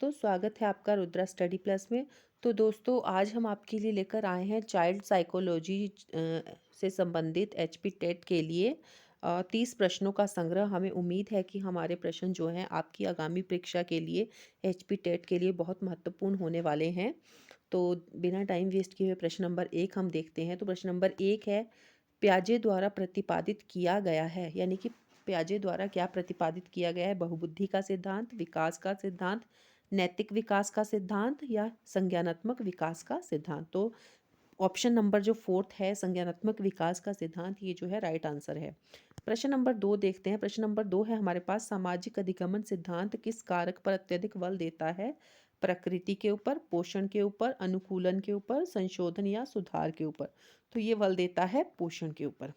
दोस्तों, स्वागत है आपका रुद्रा स्टडी प्लस में। तो दोस्तों, आज हम आपके लिए लेकर आए हैं चाइल्ड साइकोलॉजी से संबंधित एचपी टेट के लिए 30 प्रश्नों का संग्रह। हमें उम्मीद है कि हमारे प्रश्न जो हैं आपकी आगामी परीक्षा के लिए एचपी टेट के लिए बहुत महत्वपूर्ण होने वाले हैं। तो बिना टाइम वेस्ट किए हुए प्रश्न नंबर 1 हम देखते हैं। तो प्रश्न नंबर 1 है, प्याजे द्वारा प्रतिपादित किया गया है, यानी कि प्याजे द्वारा क्या प्रतिपादित किया गया है? बहुबुद्धि का सिद्धांत, विकास का सिद्धांत, नैतिक विकास का सिद्धांत या संज्ञानात्मक विकास का सिद्धांत। तो ऑप्शन नंबर जो फोर्थ है, संज्ञानात्मक विकास का सिद्धांत, ये जो है राइट आंसर है। प्रश्न नंबर 2 देखते हैं। प्रश्न नंबर 2 है हमारे पास, सामाजिक अधिगमन सिद्धांत किस कारक पर अत्यधिक बल देता है? प्रकृति के ऊपर, पोषण के ऊपर, अनुकूलन के ऊपर, संशोधन या सुधार के ऊपर। तो ये बल देता है पोषण के ऊपर।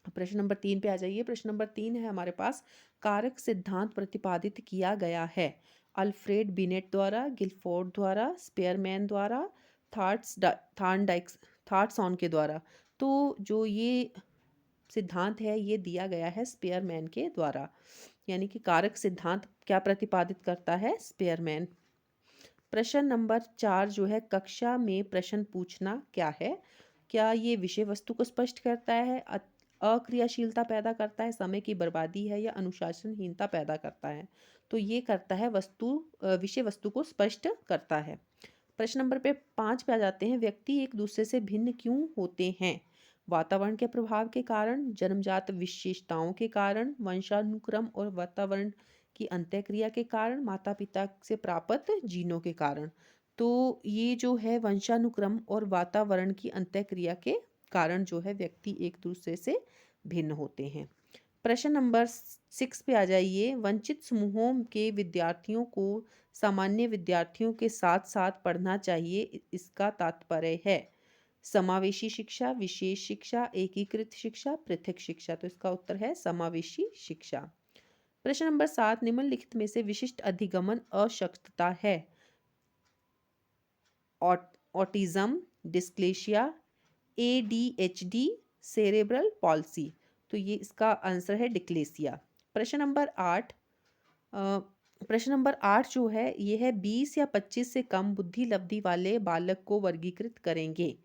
प्रश्न नंबर 3 पे आ जाइए। प्रश्न नंबर 3 है हमारे पास, कारक सिद्धांत प्रतिपादित किया गया है अल्फ्रेड बिनेट द्वारा, गिलफोर्ड द्वारा, स्पेयरमैन द्वारा, थॉर्नडाइक्स के द्वारा। तो जो ये सिद्धांत है ये दिया गया है स्पेयरमैन के द्वारा, यानी कि कारक सिद्धांत क्या प्रतिपादित करता है? स्पेयरमैन। प्रश्न नंबर 4 जो है, कक्षा में प्रश्न पूछना क्या है? क्या ये विषय वस्तु को स्पष्ट करता है, अक्रियाशीलता पैदा करता है, समय की बर्बादी है या अनुशासनहीनता पैदा करता है? तो ये करता है विषय वस्तु को स्पष्ट करता है। प्रश्न नंबर 5 पे आ जाते हैं, व्यक्ति एक दूसरे से भिन्न क्यों होते हैं? वातावरण के प्रभाव के कारण, जन्मजात विशेषताओं के कारण, वंशानुक्रम और वातावरण की अंतःक्रिया के कारण, माता पिता से प्राप्त जीनों के कारण। तो ये जो है वंशानुक्रम और वातावरण की अंतःक्रिया के कारण जो है व्यक्ति एक दूसरे से भिन्न होते हैं। प्रश्न नंबर 6 पे आ जाइए, वंचित समूहों के विद्यार्थियों को सामान्य विद्यार्थियों के साथ साथ पढ़ना चाहिए, इसका तात्पर्य है? समावेशी शिक्षा, विशेष शिक्षा, एकीकृत शिक्षा, पृथक शिक्षा। तो इसका उत्तर है समावेशी शिक्षा। प्रश्न नंबर 7, निम्नलिखित में से विशिष्ट अधिगमन अशक्तता है? Autism, dyslexia, ADHD, cerebral palsy. तो ये इसका आंसर है डिक्लेसिया। प्रश्न नंबर 8, प्रश्न नंबर 8 जो है ये है, 20 या 25 से कम बुद्धि लब्धि वाले बालक को वर्गीकृत करेंगे।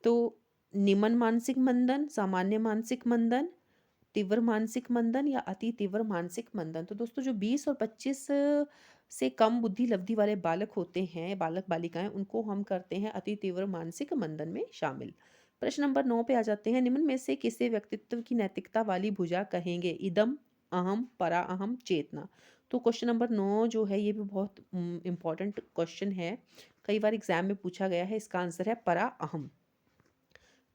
तो निम्न मानसिक मंदन, सामान्य मानसिक मंदन, तीव्र मानसिक मंदन या अति तीव्र मानसिक मंदन। तो दोस्तों, जो 20 और 25 से कम बुद्धि लब्धि वाले बालक होते हैं, बालक बालिकाएं, उनको हम करते हैं अति तीव्र मानसिक मंदन में शामिल। प्रश्न नंबर 9 पे आ जाते हैं, निम्न में से किसे व्यक्तित्व की नैतिकता वाली भुजा कहेंगे? इदम, अहम, परा अहम, चेतना। तो क्वेश्चन नंबर 9 जो है ये भी बहुत इंपॉर्टेंट क्वेश्चन है, कई बार एग्जाम में पूछा गया है। इसका आंसर है परा अहम।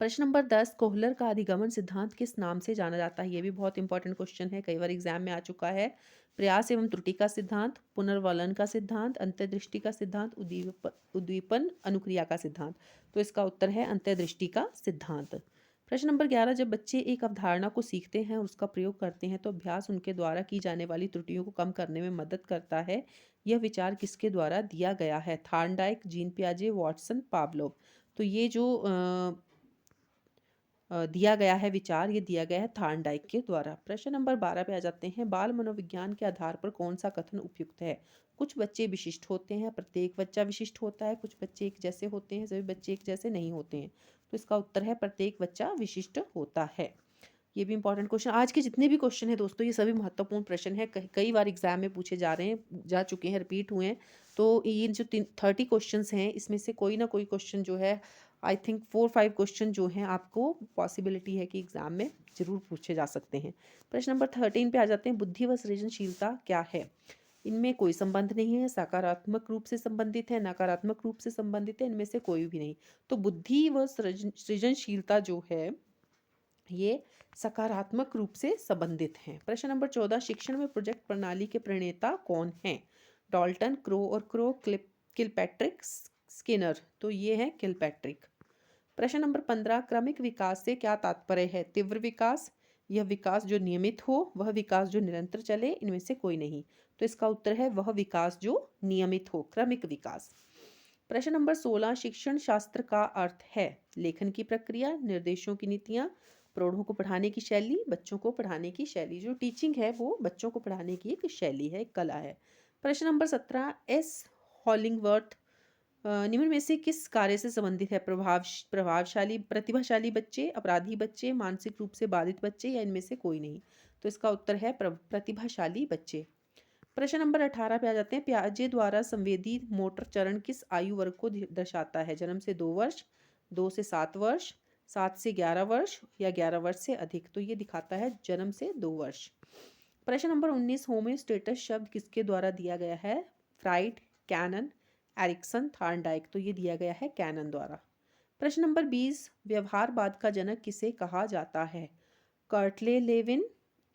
प्रश्न नंबर 10, कोहलर का अधिगमन सिद्धांत किस नाम से जाना जाता है? ये भी बहुत इंपॉर्टेंट क्वेश्चन है, कई बार एग्जाम में आ चुका है। प्रयास एवं त्रुटि का सिद्धांत, पुनर्वलन का सिद्धांत, अंतर्दृष्टि का सिद्धांत, उद्दीपन अनुक्रिया का सिद्धांत। तो इसका उत्तर है अंतर्दृष्टि का सिद्धांत। प्रश्न नंबर 11, जब बच्चे एक अवधारणा को सीखते हैं और उसका प्रयोग करते हैं तो अभ्यास उनके द्वारा की जाने वाली त्रुटियों को कम करने में मदद करता है। यह विचार किसके द्वारा दिया गया है? थॉर्नडाइक, जीन पियाजे, वॉटसन, पावलोव। तो ये जो दिया गया है विचार, ये दिया गया है थॉर्नडाइक के द्वारा। प्रश्न नंबर 12 पे आ जाते हैं, बाल मनोविज्ञान के आधार पर कौन सा कथन उपयुक्त है? कुछ बच्चे विशिष्ट होते हैं, प्रत्येक बच्चा विशिष्ट होता है, कुछ बच्चे एक जैसे होते हैं, सभी बच्चे एक जैसे नहीं होते हैं। तो इसका उत्तर है प्रत्येक बच्चा विशिष्ट होता है। ये भी इंपॉर्टेंट क्वेश्चन, आज के जितने भी क्वेश्चन है दोस्तों ये सभी महत्वपूर्ण प्रश्न है, कई बार एग्जाम में पूछे जा रहे हैं, जा चुके हैं, रिपीट हुए हैं। तो ये जो 30 क्वेश्चन हैं इसमें से कोई ना कोई क्वेश्चन जो है, आई थिंक 4-5 क्वेश्चन जो हैं आपको पॉसिबिलिटी है कि एग्जाम में जरूर पूछे जा सकते हैं। प्रश्न नंबर 13 पे आ जाते हैं, बुद्धि व सृजनशीलता क्या है? इनमें कोई संबंध नहीं है, सकारात्मक रूप से संबंधित है, नकारात्मक रूप से संबंधित है, इनमें से कोई भी नहीं। तो बुद्धि व सृजनशीलता जो है ये सकारात्मक रूप से संबंधित हैं। प्रश्न नंबर 14, शिक्षण में प्रोजेक्ट प्रणाली के प्रणेता कौन हैं? डॉल्टन, क्रो और किलपैट्रिक, स्किनर। तो ये है किलपैट्रिक। प्रश्न नंबर 15, क्रमिक विकास से क्या तात्पर्य है? तीव्र विकास, यह विकास जो नियमित हो, वह विकास जो निरंतर चले, इनमें से कोई नहीं। तो इसका उत्तर है वह विकास जो नियमित हो, क्रमिक विकास। प्रश्न नंबर 16, शिक्षण शास्त्र का अर्थ है? लेखन की प्रक्रिया, निर्देशों की नीतियां, प्रौढ़ों को पढ़ाने की शैली, बच्चों को पढ़ाने की शैली। जो टीचिंग है वो बच्चों को पढ़ाने की एक शैली है, एक कला है। प्रश्न नंबर 17, एस हॉलिंगवर्थ निम्न में से किस कार्य से संबंधित है? प्रभावशाली प्रतिभाशाली बच्चे, अपराधी बच्चे, मानसिक रूप से बाधित बच्चे या इनमें से कोई नहीं? तो इसका उत्तर है प्रतिभाशाली बच्चे। प्रश्न नंबर 18 पे आ जाते हैं। पियाजे द्वारा संवेदी मोटर चरण किस आयु वर्ग को दर्शाता है? जन्म से 2 वर्ष, 2 से 7 वर्ष, 7 से 11 वर्ष या 11 वर्ष से अधिक? तो ये दिखाता है जन्म से 2 वर्ष। प्रश्न नंबर 19, होम्योस्टेटस शब्द किसके द्वारा दिया गया है? Freud, Cannon, Erikson, Thorndike? तो ये दिया गया है कैनन द्वारा। प्रश्न नंबर 20, व्यवहारवाद का जनक किसे कहा जाता है? कर्टले लेविन,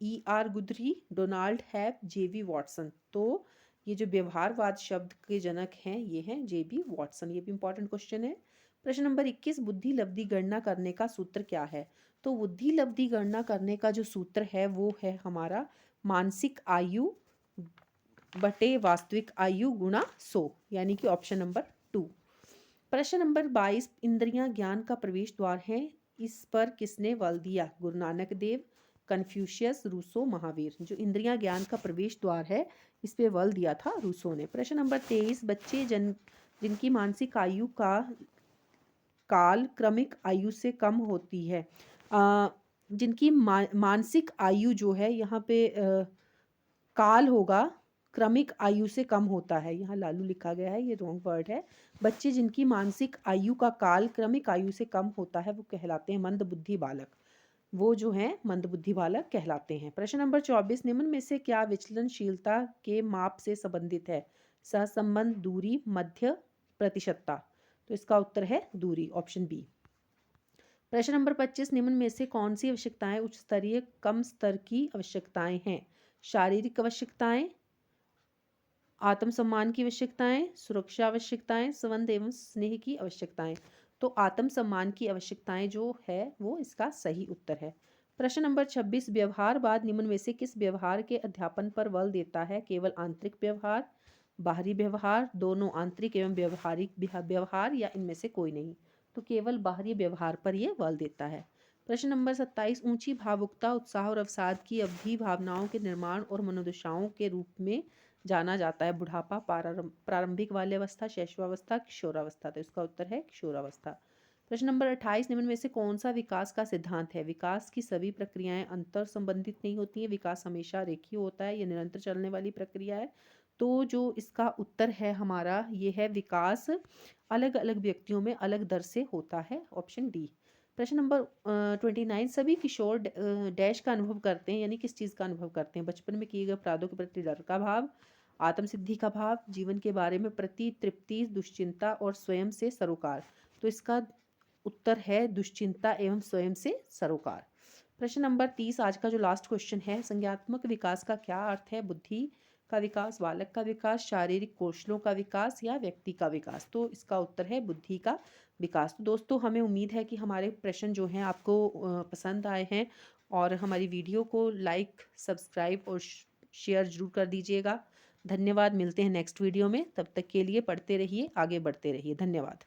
E.R. गुदरी, डोनाल्ड हैब, J.B. वॉटसन? तो ये जो व्यवहारवाद शब्द के जनक हैं ये हैं J.B. वॉटसन। ये भी इंपॉर्टेंट क्वेश्चन है। प्रश्न नंबर 21, बुद्धि लब्धि गणना करने का सूत्र क्या है? तो बुद्धि लब्धि गणना करने का जो सूत्र है वो है हमारा मानसिक आयु बटे वास्तविक आयु गुणा 100, यानी कि ऑप्शन नंबर 2। प्रश्न नंबर 22, इंद्रियां ज्ञान का प्रवेश द्वार है, इस पर किसने बल दिया? Guru Nanak Dev, Confucius, Rousseau, Mahavir? जो इंद्रियां ज्ञान का प्रवेश द्वार है इस पे बल दिया था रूसो ने। प्रश्न नंबर 23, बच्चे जिनकी मानसिक आयु का काल क्रमिक आयु से कम होती है, जिनकी मानसिक आयु जो है यहाँ पे काल होगा क्रमिक आयु से कम होता है। यहाँ लालू लिखा गया है, ये रॉन्ग वर्ड है। बच्चे जिनकी मानसिक आयु का काल क्रमिक आयु से कम होता है वो कहलाते हैं मंदबुद्धि बालक। वो जो हैं मंदबुद्धि बालक कहलाते हैं। प्रश्न नंबर 24, निम्न में से क्या विचलनशीलता के माप से संबंधित है? सहसंबंध, दूरी, मध्य, प्रतिशतता? तो इसका उत्तर है दूरी, ऑप्शन बी। प्रश्न नंबर 25, निम्न में से कौन सी आवश्यकताएं उच्च स्तरीय कम स्तर की आवश्यकताएं हैं? शारीरिक आवश्यकताएं, आत्मसम्मान की आवश्यकताएं, सुरक्षा आवश्यकताएं, संबंध एवं स्नेह की आवश्यकताएं? तो आत्मसम्मान की आवश्यकताएं जो है वो इसका सही उत्तर है। प्रश्न नंबर 26, व्यवहारवाद निम्न में से किस व्यवहार के अध्यापन पर बल देता है? केवल आंतरिक व्यवहार, बाहरी व्यवहार, दोनों आंतरिक एवं व्यवहारिक व्यवहार या इनमें से कोई नहीं? तो केवल बाहरी व्यवहार पर यह बल देता है। प्रश्न नंबर 27, ऊंची भावुकता, उत्साह और अवसाद की अवधि भावनाओं के निर्माण और मनोदशाओं के रूप में जाना जाता है। बुढ़ापा, प्रारंभिक बाल्यावस्था, शैशवावस्था, किशोरावस्था? तो इसका उत्तर है किशोरावस्था। प्रश्न नंबर 28, निम्न में से कौन सा विकास का सिद्धांत है? विकास की सभी प्रक्रियाएं अंतर संबंधित नहीं होती हैं, विकास हमेशा रेखीय होता है, यह निरंतर चलने वाली प्रक्रिया है। तो जो इसका उत्तर है हमारा ये है विकास अलग अलग व्यक्तियों में अलग दर से होता है, ऑप्शन डी। प्रश्न नंबर 29, सभी किशोर डैश का अनुभव करते हैं, यानी किस चीज़ का अनुभव करते हैं? बचपन में किए गए अपराधों के प्रति डर का भाव, आत्मसिद्धि का भाव, जीवन के बारे में प्रति तृप्ति, दुश्चिंता और स्वयं से सरोकार? तो इसका उत्तर है दुश्चिंता एवं स्वयं से सरोकार। प्रश्न नंबर 30, आज का जो लास्ट क्वेश्चन है, संज्ञात्मक विकास का क्या अर्थ है? बुद्धि का विकास, बालक का विकास, शारीरिक कौशलों का विकास या व्यक्ति का विकास? तो इसका उत्तर है बुद्धि का विकास। तो दोस्तों हमें उम्मीद है कि हमारे प्रश्न जो हैं आपको पसंद आए हैं और हमारी वीडियो को लाइक, सब्सक्राइब और शेयर जरूर कर दीजिएगा। धन्यवाद, मिलते हैं नेक्स्ट वीडियो में। तब तक के लिए पढ़ते रहिए, आगे बढ़ते रहिए। धन्यवाद।